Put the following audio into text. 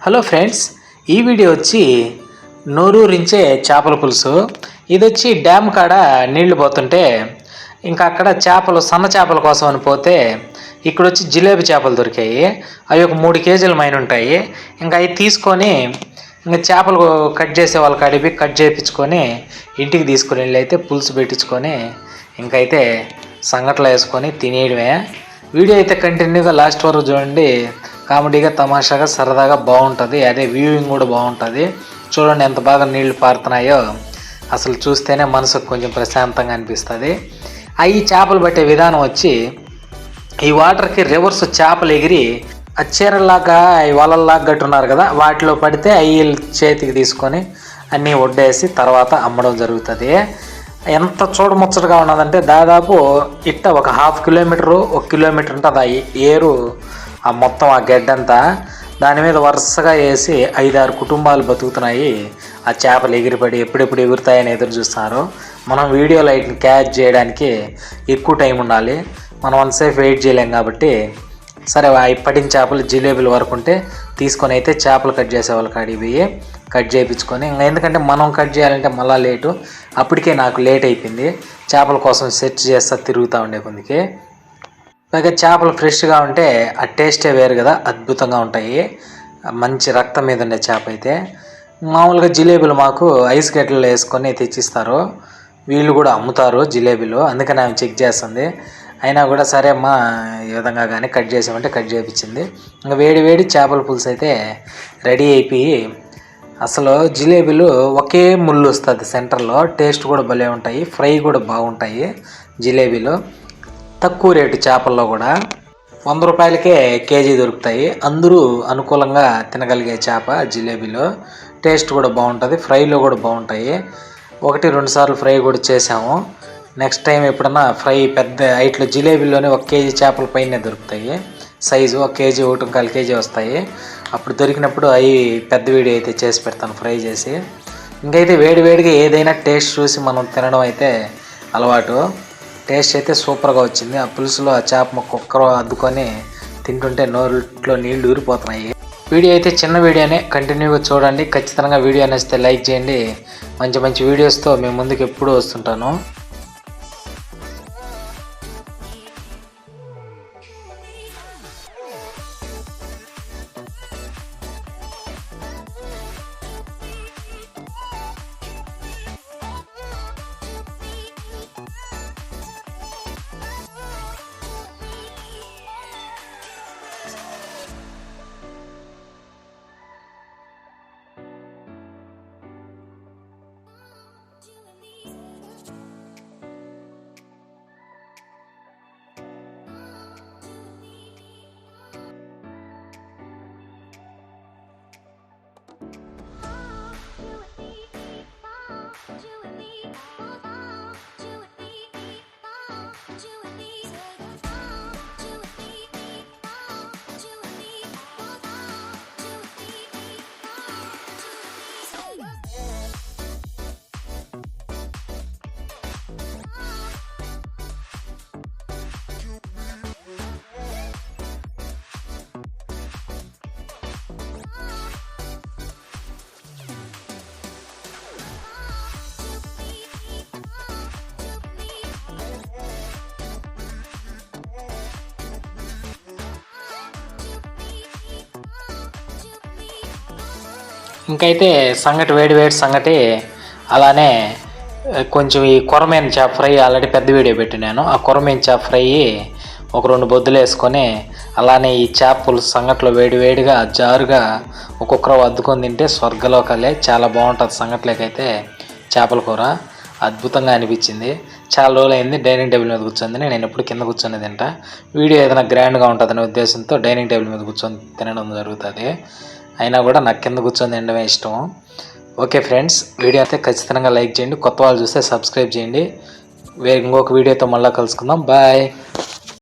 Hello friends, ఈ video వచ్చి నోరూరించే చేపల పులుసు. ఇది వచ్చి డ్యామ్ కాడ నీళ్లు పోతుంటే ఇంకా అక్కడ చేపలు సన్న చేపల కోసం అని పోతే ఇక్కడ వచ్చి జిలేబీ చేపలు దొరికాయి. అవి ఒక 3 కేజీల మైన ఉంటాయి. ఇంకా అవి తీసుకొని ఇంకా చేపలు కట్ చేసే వాళ్ళకి అడిగి కట్ చేయించుకొని ఇంటికి తీసుకుని వెళ్ళి అయితే పులుసు పెట్టించుకొని ఇంకైతే సంగట్లో వేసుకొని తినేయడమే. వీడియో అయితే కంటిన్యూగా లాస్ట్ వరకు చూడండి. కామెడీగా తమాషాగా సరదాగా బాగుంటుంది. అదే వ్యూయింగ్ కూడా బాగుంటుంది. చూడండి ఎంత బాగా నీళ్లు పారుతున్నాయో. అసలు చూస్తేనే మనసుకు కొంచెం ప్రశాంతంగా అనిపిస్తుంది. అవి చేపలు పట్టే విధానం వచ్చి ఈ వాటర్కి రివర్స్ చేపలు ఎగిరి ఆ చీరలాగా వలల్లాగా గట్టున్నారు కదా, వాటిలో పడితే అవి చేతికి తీసుకొని అన్నీ వడ్డేసి తర్వాత అమ్మడం జరుగుతుంది. ఎంత చూడముచ్చటగా ఉన్నదంటే దాదాపు ఇట్ట ఒక 1/2 కిలోమీటరు 1 కిలోమీటర్ ఉంటుంది ఆ ఏరు. ఆ మొత్తం ఆ గడ్డంతా దాని మీద వరుసగా వేసి 5-6 కుటుంబాలు బతుకుతున్నాయి. ఆ చేపలు ఎగిరిపడి ఎప్పుడెప్పుడు ఎగురుతాయని ఎదురు చూస్తున్నారు. మనం వీడియో లైట్ని క్యాచ్ చేయడానికి ఎక్కువ టైం ఉండాలి. మనం వన్సేపు వెయిట్ చేయలేం కాబట్టి సరే అవి పడిన చేపలు జిలేబీలు వరకు ఉంటే తీసుకొని అయితే చేపలు కట్ చేసే వాళ్ళకి అడిగి కట్ చేయించుకొని ఇంకా ఎందుకంటే మనం కట్ చేయాలంటే మళ్ళీ లేటు. అప్పటికే నాకు లేట్ అయిపోయింది. చేపల కోసం సెర్చ్ చేస్తా తిరుగుతూ ఉండే కొందికి. పైగా చేపలు ఫ్రెష్గా ఉంటే ఆ టేస్టే వేరు కదా, అద్భుతంగా ఉంటాయి. మంచి రక్తం మీద ఉండే చేప అయితే. మామూలుగా జిలేబీలు మాకు ఐస్ గడ్డలు వేసుకొని తెచ్చిస్తారు. వీళ్ళు కూడా అమ్ముతారు జిలేబీలు, అందుకని ఆమె చెక్ చేస్తుంది. అయినా కూడా సరే అమ్మా ఈ విధంగా కానీ కట్ చేసామంటే కట్ చేయించింది. ఇంకా వేడి వేడి చేపల పులుసు అయితే రెడీ అయిపోయి అసలు జిలేబీలు ఒకే ముళ్ళు వస్తుంది సెంటర్లో. టేస్ట్ కూడా భలే ఉంటాయి, ఫ్రై కూడా బాగుంటాయి జిలేబీలు. తక్కువ రేటు చేపల్లో కూడా 100 రూపాయలకే కేజీ దొరుకుతాయి. అందరూ అనుకూలంగా తినగలిగే చేప జిలేబీలో. టేస్ట్ కూడా బాగుంటుంది, ఫ్రైలో కూడా బాగుంటాయి. 1-2 సార్లు ఫ్రై కూడా చేసాము. నెక్స్ట్ టైం ఎప్పుడన్నా ఫ్రై పెద్ద హైట్లో జిలేబీలోనే 1 కేజీ చేపల పైనే దొరుకుతాయి. సైజు 1 కేజీ 1.25 కేజీ వస్తాయి. అప్పుడు దొరికినప్పుడు అవి పెద్ద వీడియో అయితే చేసి పెడతాను ఫ్రై చేసి. ఇంకైతే వేడివేడిగా ఏదైనా టేస్ట్ చూసి మనం తినడం అయితే అలవాటు. టేస్ట్ అయితే సూపర్గా వచ్చింది. ఆ పులుసులో ఆ చేప ముక్క ఒక్కరో అద్దుకొని తింటుంటే నోరులో నీళ్లు ఊరిపోతున్నాయి. వీడియో అయితే చిన్న వీడియోనే, కంటిన్యూగా చూడండి. ఖచ్చితంగా వీడియో నచ్చితే లైక్ చేయండి. మంచి మంచి వీడియోస్తో మేము ముందుకు ఎప్పుడూ వస్తుంటాను. ఇంకైతే సంగటి వేడి సంగటి అలానే కొంచెం ఈ కొరమేన చేప ఫ్రై ఆల్రెడీ పెద్ద వీడియో పెట్టినాను. ఆ కొరమేన చేప ఫ్రై ఒక 2 బొద్దులు వేసుకొని అలానే ఈ చేప పులుసు సంగట్లో వేడిగా జారుగా ఒక్కొక్కరు అద్దుకొని తింటే స్వర్గలోకాలే. చాలా బాగుంటుంది సంగట్లేకైతే చేపల కూర. అద్భుతంగా అనిపించింది. చాలా రోజులు అయింది డైనింగ్ టేబుల్ మీద కూర్చొని. నేను ఎప్పుడు కింద కూర్చొని తింటా. వీడియో ఏదైనా గ్రాండ్గా ఉంటుందనే ఉద్దేశంతో డైనింగ్ టేబుల్ మీద కూర్చొని తినడం జరుగుతుంది. అయినా కూడా నాకు కింద కూర్చొని తినడమే ఇష్టం. ఓకే ఫ్రెండ్స్, వీడియో అయితే ఖచ్చితంగా లైక్ చేయండి. కొత్త వాళ్ళు చూస్తే సబ్స్క్రైబ్ చేయండి. ఇంకొక వీడియోతో మళ్ళీ కలుసుకుందాం. బాయ్.